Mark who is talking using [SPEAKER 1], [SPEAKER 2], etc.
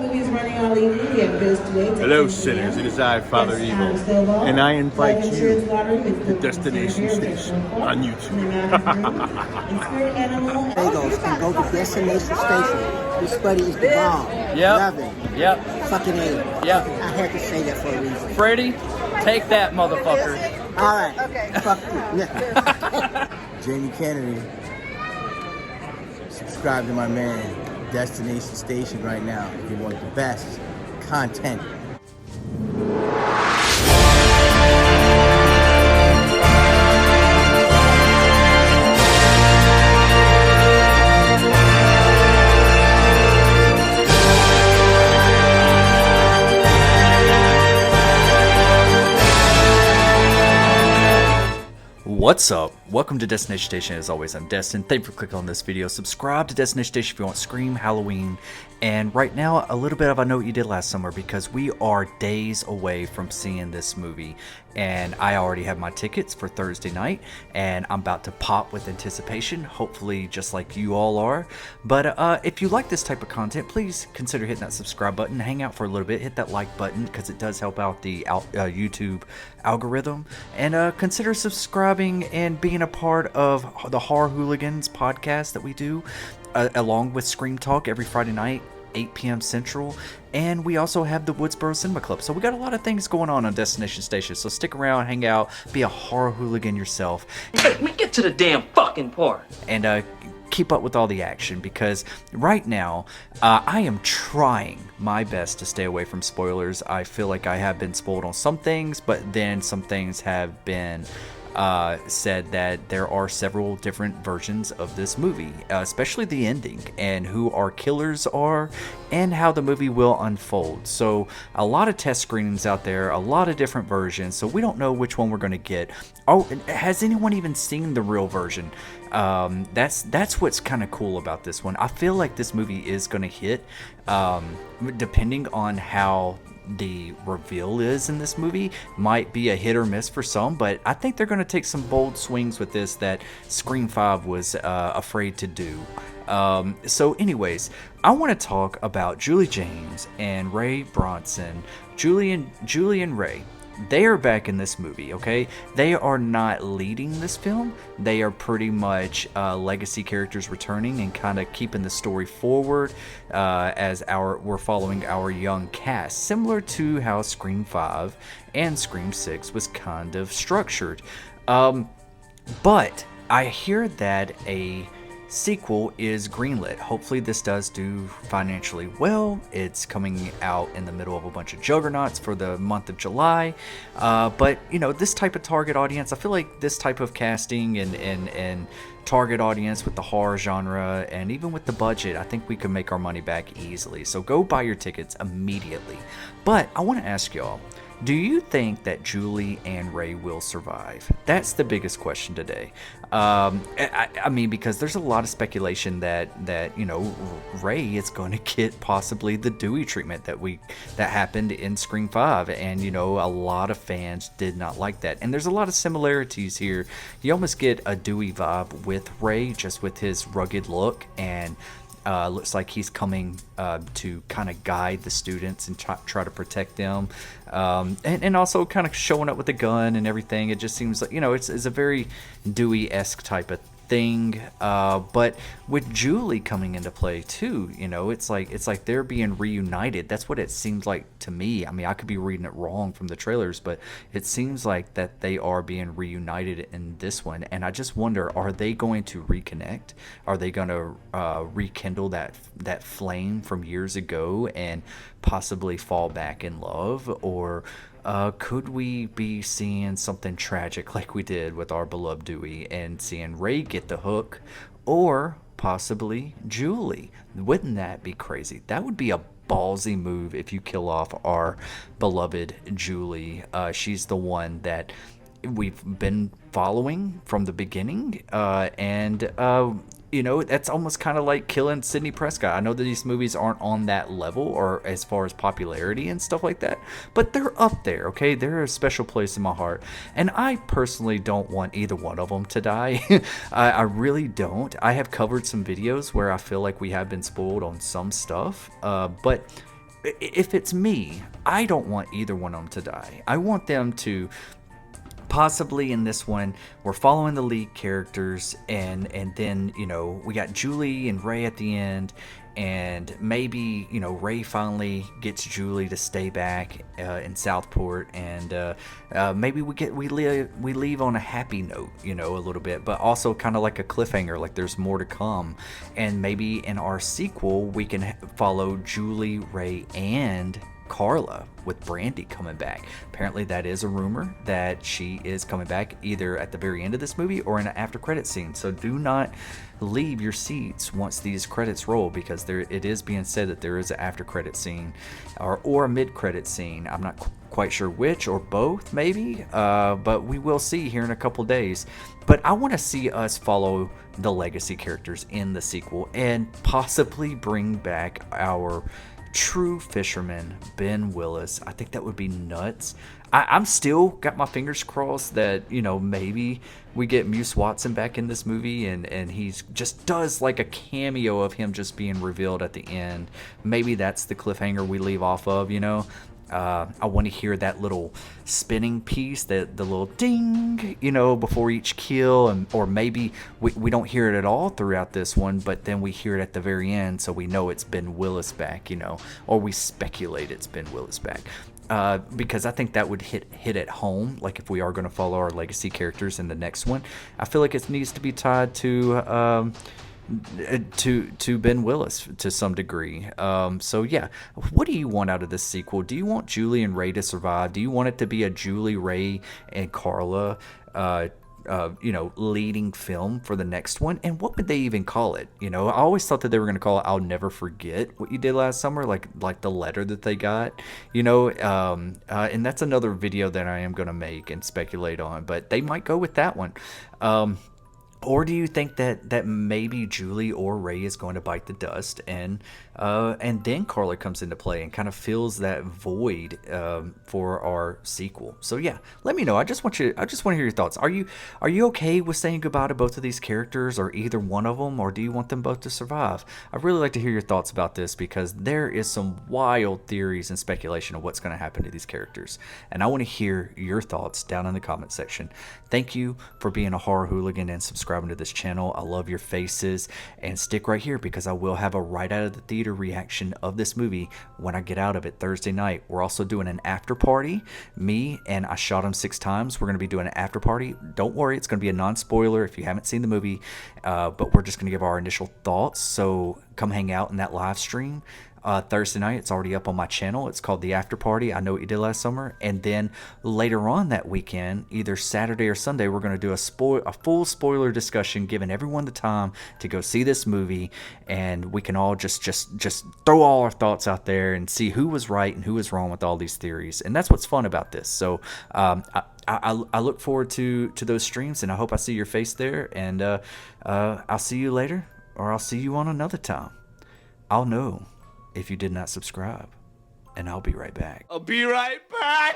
[SPEAKER 1] movies running all evening. We have Ghost today.
[SPEAKER 2] Hello, sinners. It is I, Father Evil, and I invite you to Destination Station on YouTube.
[SPEAKER 3] Bagels can go to Destination Station. This buddy is the bomb.
[SPEAKER 4] Yep.
[SPEAKER 3] Love it.
[SPEAKER 4] Yep.
[SPEAKER 3] Fucking A.
[SPEAKER 4] Yep.
[SPEAKER 3] I had to say that for a reason.
[SPEAKER 4] Freddie, take that, motherfucker.
[SPEAKER 3] All right. Okay. Fuck you. Jamie Kennedy. Subscribe to my man, Destination Station, right now if you want the best content.
[SPEAKER 4] What's up? Welcome to Destination Station. As always, I'm Destin. Thank you for clicking on this video. Subscribe to Destination Station if you want Scream, Halloween, and right now a little bit of I Know What You Did Last Summer, because we are days away from seeing this movie, and I already have my tickets for Thursday night, and I'm about to pop with anticipation, hopefully just like you all are. But if you like this type of content, please consider hitting that subscribe button, hang out for a little bit, hit that like button because it does help out the YouTube algorithm, and consider subscribing and being a part of the Horror Hooligans podcast that we do along with Scream Talk every Friday night, 8 p.m. Central, and we also have the Woodsboro Cinema Club. So we got a lot of things going on Destination Station, so stick around, hang out, be a horror hooligan yourself.
[SPEAKER 5] Let me get to the damn fucking part.
[SPEAKER 4] And keep up with all the action, because right now I am trying my best to stay away from spoilers. I feel like I have been spoiled on some things, but then some things have been said that there are several different versions of this movie, especially the ending and who our killers are and how the movie will unfold. So a lot of test screenings out there, a lot of different versions, so we don't know which one we're going to get. Oh, has anyone even seen the real version? That's what's kind of cool about this one. I feel like this movie is going to hit, depending on how the reveal is in this movie. Might be a hit or miss for some, but I think they're going to take some bold swings with this that Scream 5 was afraid to do. So anyways, I want to talk about Julie James and Ray Bronson. Julie and Ray, they are back in this movie, okay? They are not leading this film. They are pretty much legacy characters returning and kind of keeping the story forward as we're following our young cast, similar to how Scream 5 and Scream 6 was kind of structured. But I hear that a sequel is greenlit. Hopefully this does do financially well. It's coming out in the middle of a bunch of juggernauts for the month of July, but you know, this type of target audience, I feel like this type of casting and target audience with the horror genre and even with the budget, I think we can make our money back easily. So go buy your tickets immediately. But I want to ask y'all, do you think that Julie and Ray will survive? That's the biggest question today. I mean, because there's a lot of speculation that you know, Ray is going to get possibly the Dewey treatment that happened in Scream 5, and you know, a lot of fans did not like that. And there's a lot of similarities here. You almost get a Dewey vibe with Ray, just with his rugged look, and looks like he's coming to kind of guide the students and try to protect them, and also kind of showing up with a gun and everything. It just seems like, you know, it's a very Dewey-esque type of thing, but with Julie coming into play too, you know, it's like they're being reunited. That's what it seems like to me. I mean, I could be reading it wrong from the trailers, but it seems like that they are being reunited in this one, and I just wonder, are they going to reconnect? Are they going to rekindle that flame from years ago and possibly fall back in love? Or could we be seeing something tragic like we did with our beloved Dewey and seeing Ray get the hook, or possibly Julie? Wouldn't that be crazy? That would be a ballsy move if you kill off our beloved Julie. She's the one that we've been following from the beginning, and you know, that's almost kind of like killing Sidney Prescott. I know that these movies aren't on that level or as far as popularity and stuff like that, but they're up there, okay? They're a special place in my heart. And I personally don't want either one of them to die. I really don't. I have covered some videos where I feel like we have been spoiled on some stuff, but if it's me, I don't want either one of them to die. I want them to possibly, in this one, we're following the lead characters, and then, you know, we got Julie and Ray at the end, and maybe, you know, Ray finally gets Julie to stay back in Southport, and maybe we leave on a happy note, you know, a little bit, but also kind of like a cliffhanger, like there's more to come. And maybe in our sequel we can follow Julie, Ray, and Carla, with Brandy coming back. Apparently that is a rumor that she is coming back either at the very end of this movie or in an after credit scene. So do not leave your seats once these credits roll, because it is being said that there is an after credit scene or a mid credit scene. I'm not quite sure which, or both maybe, but we will see here in a couple days. But I want to see us follow the legacy characters in the sequel and possibly bring back our true fisherman, Ben Willis. I think that would be nuts. I'm still got my fingers crossed that, you know, maybe we get Muse Watson back in this movie, and he's just does like a cameo of him just being revealed at the end. Maybe that's the cliffhanger we leave off of, you know. I want to hear that little spinning piece, the little ding, you know, before each kill, or maybe we don't hear it at all throughout this one, but then we hear it at the very end, so we know it's Ben Willis back, you know, or we speculate it's Ben Willis back. Because I think that would hit at home. Like if we are going to follow our legacy characters in the next one, I feel like it needs to be tied to Ben Willis to some degree. So yeah, what do you want out of this sequel? Do you want Julie and Ray to survive? Do you want it to be a Julie, Ray, and Carla you know, leading film for the next one? And what would they even call it? You know, I always thought that they were going to call it I'll Never Forget What You Did Last Summer, like the letter that they got, you know. And that's another video that I am going to make and speculate on, but they might go with that one. Or do you think that maybe Julie or Ray is going to bite the dust, and then Carla comes into play and kind of fills that void for our sequel? So yeah, let me know. I just want to hear your thoughts. Are you okay with saying goodbye to both of these characters, or either one of them, or do you want them both to survive? I'd really like to hear your thoughts about this, because there is some wild theories and speculation of what's going to happen to these characters, and I want to hear your thoughts down in the comment section. Thank you for being a horror hooligan and subscribing to this channel. I love your faces, and stick right here because I will have a right out of the theater reaction of this movie when I get out of it Thursday night. We're also doing an after party. Me and I Shot Him 6 Times, we're going to be doing an after party. Don't worry, it's going to be a non-spoiler if you haven't seen the movie, but we're just going to give our initial thoughts. So come hang out in that live stream Thursday night. It's already up on my channel. It's called The After Party, I Know What You Did Last Summer. And then later on that weekend, either Saturday or Sunday, we're going to do a full spoiler discussion, giving everyone the time to go see this movie, and we can all just throw all our thoughts out there and see who was right and who was wrong with all these theories. And that's what's fun about this. So I look forward to those streams, and I hope I see your face there. And I'll see you later, or I'll see you on another time. I'll know if you did not subscribe, and I'll be right back.
[SPEAKER 2] I'll be right back.